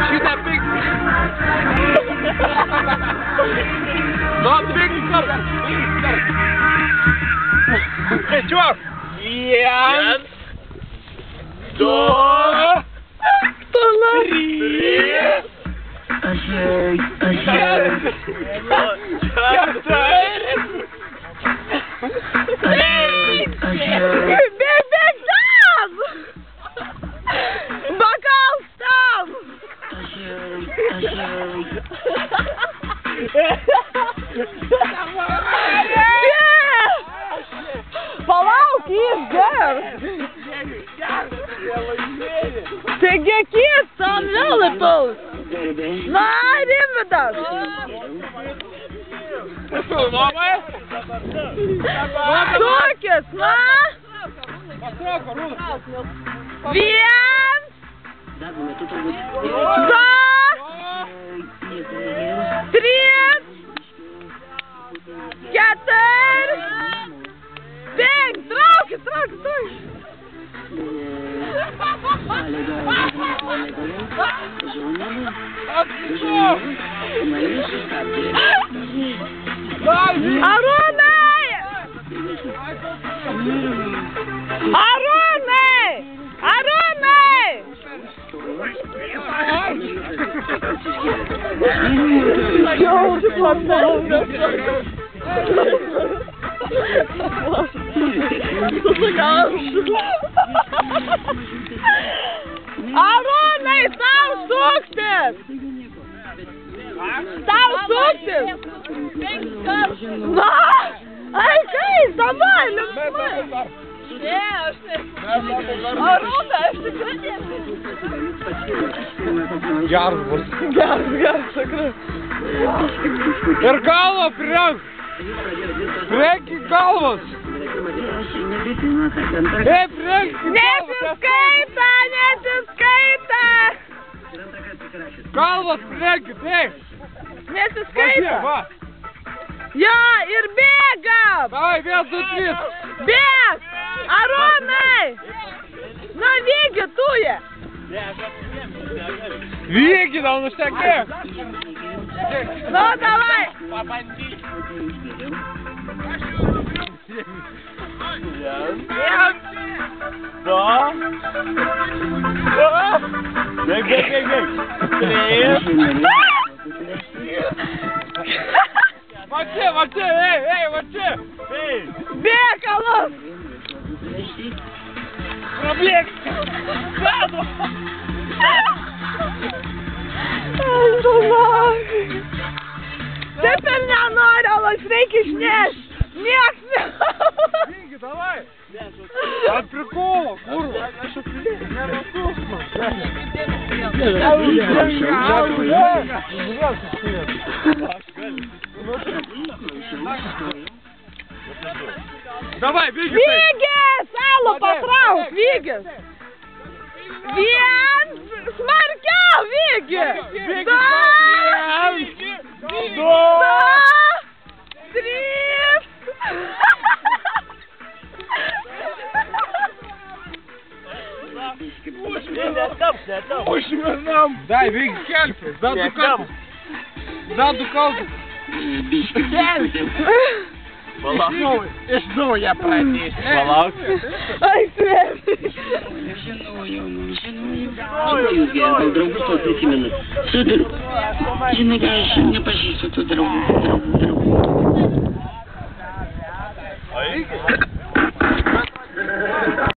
Šitą pikti. Nu, pikti kartą. Skaičiuok. 1, 2, 3, Bėg tam! Bakal tam! Palauk, jis gers! Taigi akis, tam vėl įpaus! Na, Rimvidas! Sukis, na! 1, 2, 3, 4, 5, traukis! Arūnai! Arūnai, tau suktis! Na! Ai, kaip, davai, linksmai! Ne, aš nesu. Arūnai, aš tikrai nesu. Geras bus. Geras, tikrai. Ir galvą prenk! Prenki galvas! Prenki Nesiskaita! Galvas prenki, Nesiskaita! Ja, ir bėgam! Davai, 1, 2, 3! Bėg! Arūnai! Na, Vygi, tu je! Vygi, tau nuštekėk! Nu, davai! 2, Bėg! 3! Va čia, ei! Bėg, alus! Prabėg! Gado! Taip ir nenori, alus, reikia išnešti! Nieks ne! Vygi, davai! Ant prikolo, kurva! Давай, Vygis! Vygis! Alų patrauk, Vygis! 1, smarkiau, Vygi! 2, 3! Užmirnam! Dai, Vygis, kelkis! Dar du kartus! Palauk! Iš naujo pradėsi! Palauk! Ai, svėm! Žinojau, gal draugus tos prisimenat. Žinai, ką aš nepažįstu tų draugų.